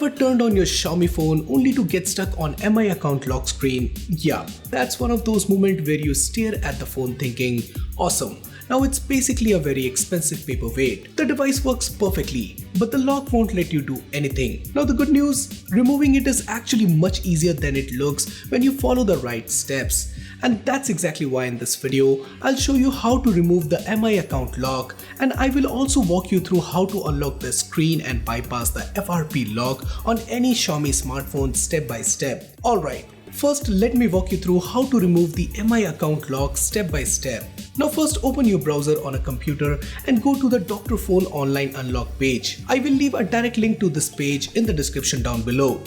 Ever turned on your Xiaomi phone only to get stuck on MI account lock screen? Yeah, that's one of those moments where you stare at the phone thinking, awesome. Now it's basically a very expensive paperweight. The device works perfectly, but the lock won't let you do anything. Now the good news, removing it is actually much easier than it looks when you follow the right steps. And that's exactly why in this video, I'll show you how to remove the MI account lock, and I will also walk you through how to unlock the screen and bypass the FRP lock on any Xiaomi smartphone step by step. Alright. First, let me walk you through how to remove the MI account lock step by step. Now first open your browser on a computer and go to the Dr.Fone online unlock page. I will leave a direct link to this page in the description down below.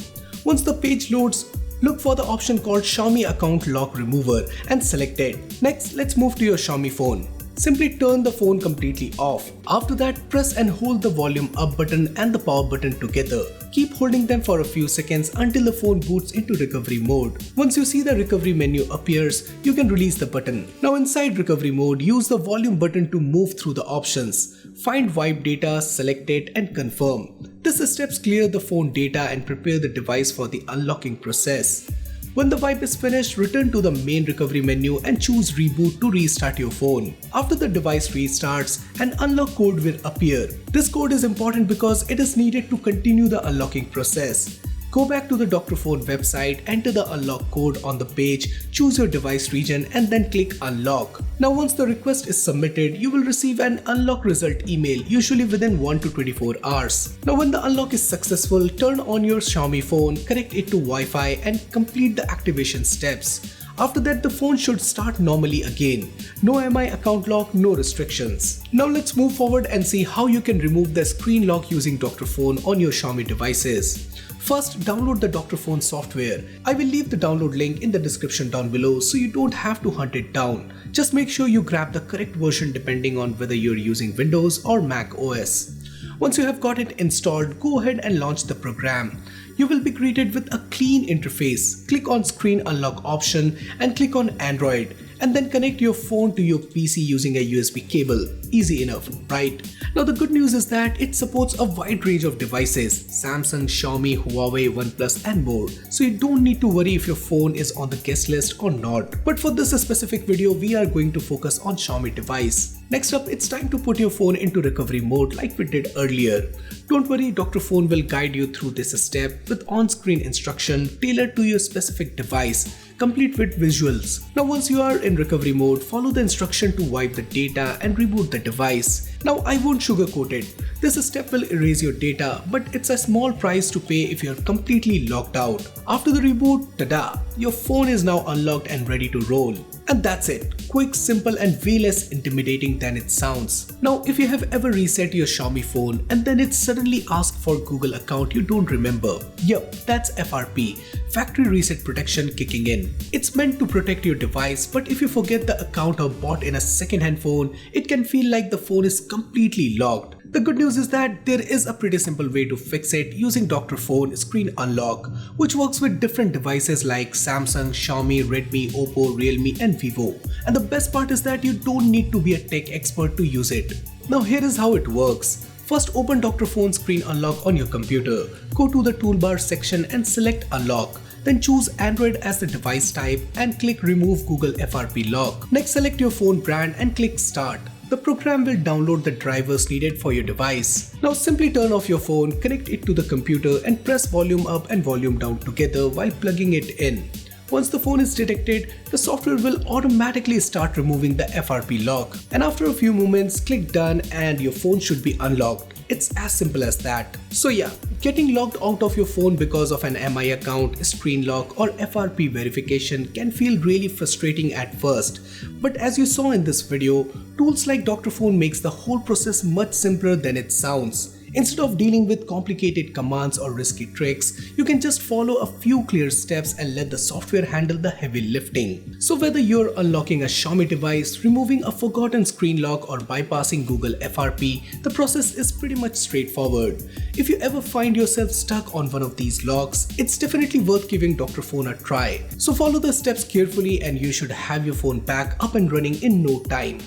Once the page loads, look for the option called Xiaomi account lock remover and select it. Next, let's move to your Xiaomi phone. Simply turn the phone completely off. After that, press and hold the volume up button and the power button together. Keep holding them for a few seconds until the phone boots into recovery mode. Once you see the recovery menu appears, you can release the button. Now inside recovery mode, use the volume button to move through the options. Find wipe data, select it and confirm. These steps clear the phone data and prepare the device for the unlocking process. When the wipe is finished, return to the main recovery menu and choose reboot to restart your phone. After the device restarts, an unlock code will appear. This code is important because it is needed to continue the unlocking process. Go back to the Dr.Fone website, enter the unlock code on the page, choose your device region and then click unlock. Now once the request is submitted, you will receive an unlock result email, usually within 1 to 24 hours. Now when the unlock is successful, turn on your Xiaomi phone, connect it to Wi-Fi and complete the activation steps. After that, the phone should start normally again. No MI account lock, no restrictions. Now let's move forward and see how you can remove the screen lock using Dr.Fone on your Xiaomi devices. First, download the Dr.Fone software. I will leave the download link in the description down below so you don't have to hunt it down. Just make sure you grab the correct version depending on whether you're using Windows or Mac OS. Once you have got it installed, go ahead and launch the program. You will be greeted with a clean interface. Click on Screen Unlock option and click on Android, and then connect your phone to your PC using a USB cable. Easy enough, right? Now the good news is that it supports a wide range of devices: Samsung, Xiaomi, Huawei, OnePlus and more. So you don't need to worry if your phone is on the guest list or not. But for this specific video, we are going to focus on Xiaomi device. Next up, it's time to put your phone into recovery mode like we did earlier. Don't worry, Dr.Fone will guide you through this step with on-screen instruction tailored to your specific device, complete with visuals. Now once you are in recovery mode, follow the instruction to wipe the data and reboot the device. Now I won't sugarcoat it. This step will erase your data, but it's a small price to pay if you're completely locked out. After the reboot, tada! Your phone is now unlocked and ready to roll. And that's it. Quick, simple and way less intimidating than it sounds. Now if you have ever reset your Xiaomi phone and then it suddenly asks for Google account you don't remember. Yup, that's FRP, Factory Reset Protection kicking in. It's meant to protect your device, but if you forget the account or bought in a second-hand phone, it can feel like the phone is completely locked. The good news is that there is a pretty simple way to fix it using Dr.Fone Screen Unlock, which works with different devices like Samsung, Xiaomi, Redmi, Oppo, Realme and Vivo. And the best part is that you don't need to be a tech expert to use it. Now here is how it works. First, open Dr.Fone Screen Unlock on your computer. Go to the toolbar section and select Unlock. Then choose Android as the device type and click Remove Google FRP Lock. Next, select your phone brand and click Start. The program will download the drivers needed for your device. Now simply turn off your phone, connect it to the computer and press volume up and volume down together while plugging it in. Once the phone is detected, the software will automatically start removing the FRP lock. And after a few moments, click done and your phone should be unlocked. It's as simple as that. So yeah, getting locked out of your phone because of an MI account, screen lock or FRP verification can feel really frustrating at first. But as you saw in this video, tools like Dr.Fone makes the whole process much simpler than it sounds. Instead of dealing with complicated commands or risky tricks, you can just follow a few clear steps and let the software handle the heavy lifting. So whether you're unlocking a Xiaomi device, removing a forgotten screen lock or bypassing Google FRP, the process is pretty much straightforward. If you ever find yourself stuck on one of these locks, it's definitely worth giving Dr.Fone a try. So follow the steps carefully and you should have your phone back up and running in no time.